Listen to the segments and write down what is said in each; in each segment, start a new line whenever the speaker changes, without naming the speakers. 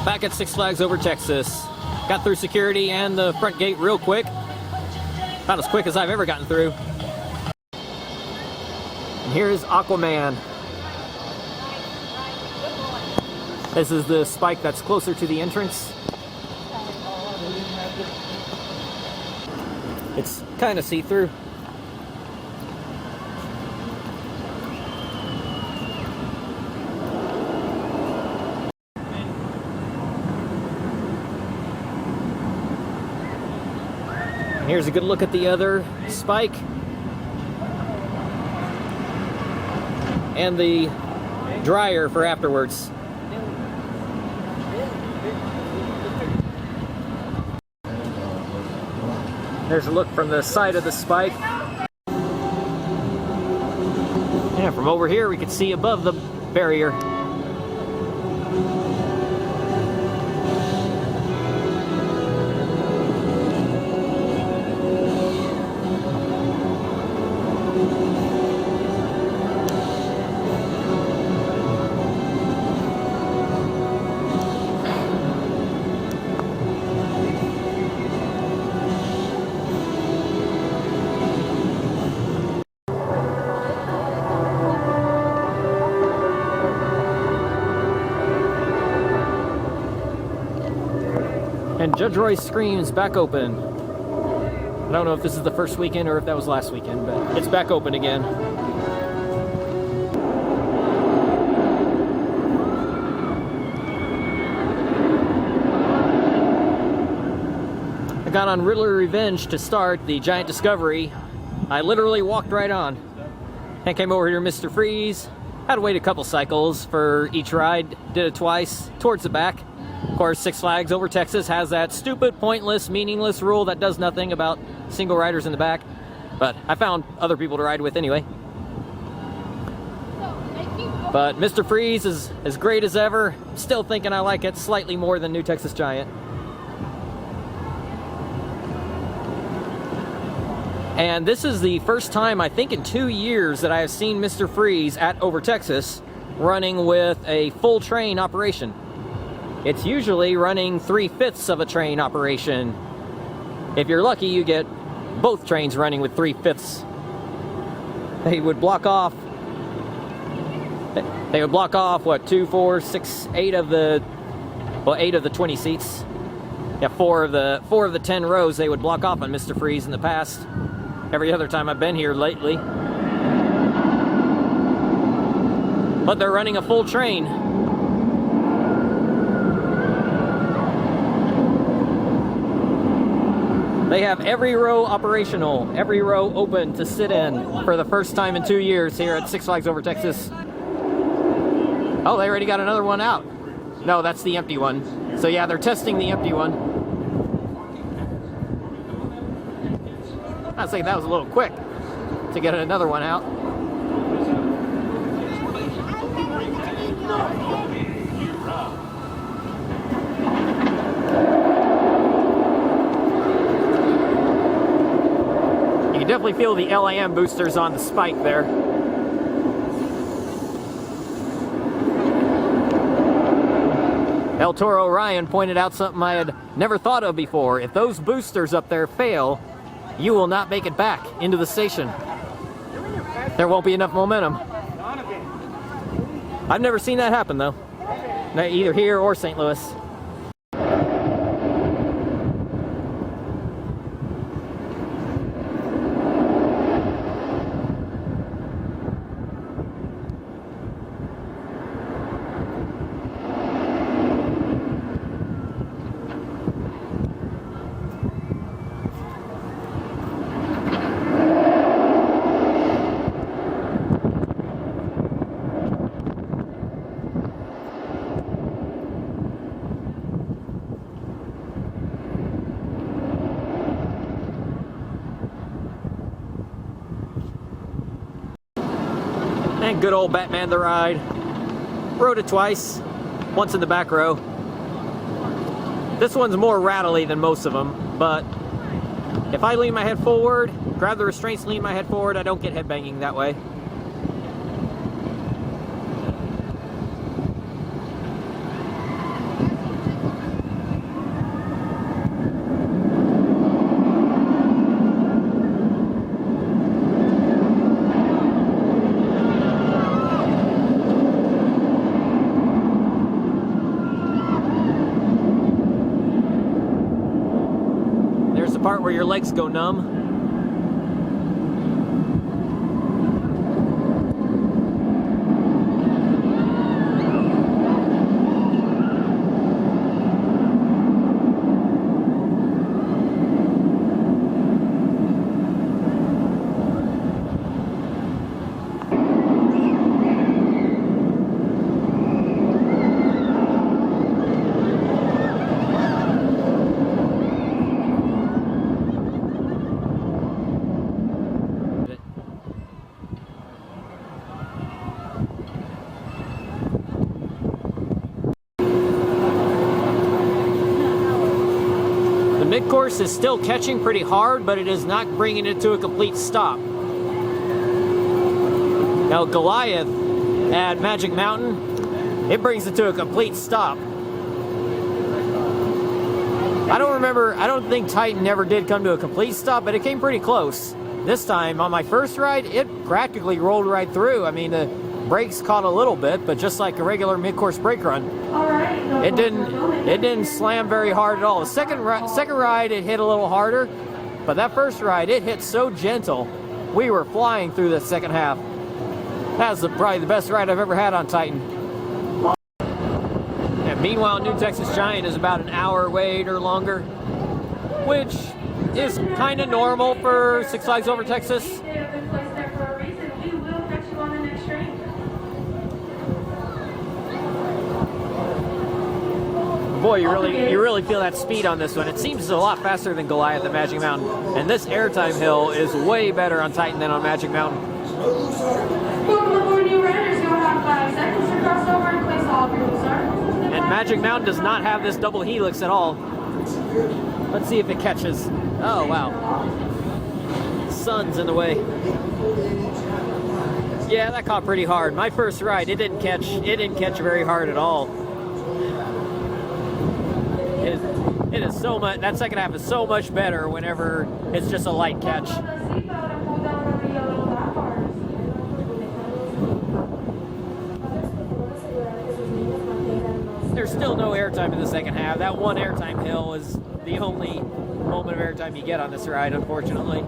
Back at Six Flags Over Texas. Got through security and the front gate real quick. About as quick as I've ever gotten through. And here's Aquaman. This is the spike that's closer to the entrance. It's kind of see-through. Here's a good look at the other spike. And the dryer for afterwards. There's a look from the side of the spike. Yeah, from over here we can see above the barrier. And Judge Roy's Scream's back open. I don't know if this is the first weekend or if that was last weekend, but it's back open again. I got on Riddler Revenge to start the Giant Discovery. I literally walked right on. And came over here to Mr. Freeze. Had to wait a couple cycles for each ride. Did it twice, towards the back. Of course, Six Flags Over Texas has that stupid, pointless, meaningless rule that does nothing about single riders in the back. But I found other people to ride with anyway. But Mr. Freeze is as great as ever. Still thinking I like it slightly more than New Texas Giant. And this is the first time, I think in 2 years, that I have seen Mr. Freeze at Over Texas running with a full train operation. It's usually running 3/5 of a train operation. If you're lucky, you get both trains running with 3/5. They would block off. They would block off what, 2, 4, 6, 8 of the, well, 8 of the 20 seats. Yeah, 4 of the 10 rows they would block off on Mr. Freeze in the past. Every other time I've been here lately. But they're running a full train. They have every row operational, every row open to sit in for the first time in 2 years here at Six Flags Over Texas. Oh, they already got another one out. No, that's the empty one. So yeah, they're testing the empty one. I'd say that was a little quick to get another one out. You can definitely feel the LAM boosters on the spike there. El Toro Ryan pointed out something I had never thought of before. If those boosters up there fail, you will not make it back into the station. There won't be enough momentum. I've never seen that happen though. Either here or St. Louis. And good old Batman the Ride. Rode it twice, once in the back row. This one's more rattly than most of them, but if I lean my head forward, grab the restraints, lean my head forward, I don't get head banging that way. part where your legs go numb. Mid-course is still catching pretty hard, but it is not bringing it to a complete stop. Now Goliath at Magic Mountain, it brings it to a complete stop. I don't think Titan ever did come to a complete stop, but it came pretty close. This time, on my first ride, it practically rolled right through. I mean, the brakes caught a little bit, but just like a regular mid-course brake run. It didn't slam very hard at all. The second ride, it hit a little harder, but that first ride, it hit so gentle. We were flying through the second half. That was probably the best ride I've ever had on Titan. And meanwhile, New Texas Giant is about an hour wait or longer, which is kind of normal for Six Flags Over Texas. Boy, you really feel that speed on this one. It seems a lot faster than Goliath at Magic Mountain. And this airtime hill is way better on Titan than on Magic Mountain. And Magic Mountain does not have this double helix at all. Let's see if it catches. Oh, wow. Sun's in the way. Yeah, that caught pretty hard. My first ride, it didn't catch very hard at all. It is so much. That second half is so much better whenever it's just a light catch. There's still no airtime in the second half. That one airtime hill is the only moment of airtime you get on this ride, unfortunately.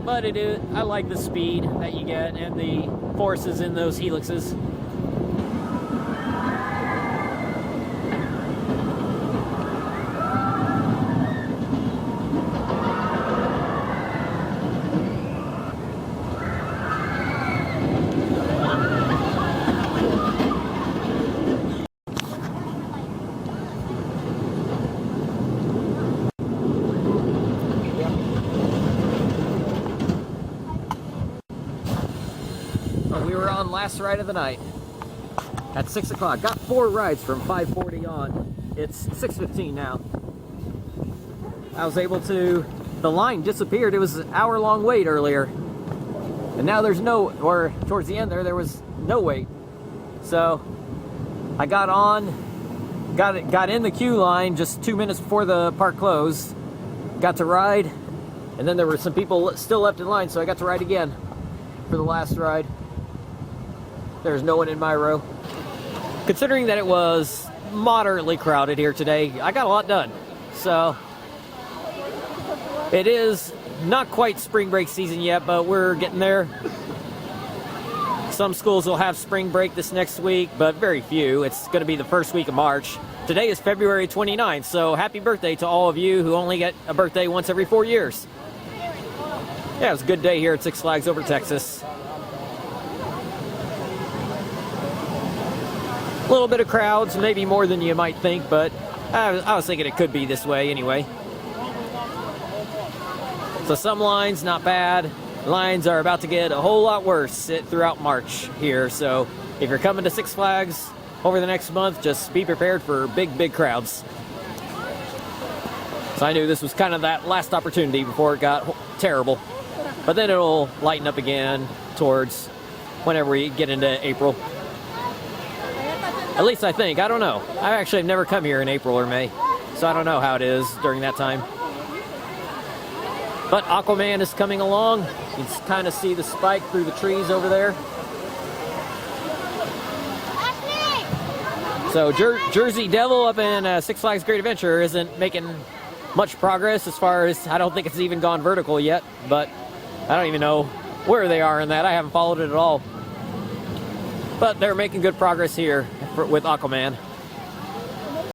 But it is. I like the speed that you get and the forces in those helixes. Last ride of the night at 6 o'clock. Got 4 rides from 5:40 on. It's 6:15 now. I was able to, the line disappeared. It was an hour-long wait earlier. And now there's no, or towards the end there was no wait. So I got on, got in the queue line just 2 minutes before the park closed. Got to ride, and then there were some people still left in line, so I got to ride again for the last ride. There's no one in my row. Considering that it was moderately crowded here today, I got a lot done. So it is not quite spring break season yet, but we're getting there. Some schools will have spring break this next week, but very few. It's going to be the first week of March. Today is February 29th, so happy birthday to all of you who only get a birthday once every 4 years. Yeah, it was a good day here at Six Flags Over Texas. A little bit of crowds, maybe more than you might think, but I was thinking it could be this way anyway. So some lines, not bad. Lines are about to get a whole lot worse throughout March here. So if you're coming to Six Flags over the next month, just be prepared for big crowds. So I knew this was kind of that last opportunity before it got terrible. But then it'll lighten up again towards whenever we get into April. At least I think. I don't know. I actually have never come here in April or May, so I don't know how it is during that time. But Aquaman is coming along. You can kind of see the spike through the trees over there. So Jersey Devil up in Six Flags Great Adventure isn't making much progress as far as, I don't think it's even gone vertical yet, but I don't even know where they are in that. I haven't followed it at all. But they're making good progress here with Aquaman.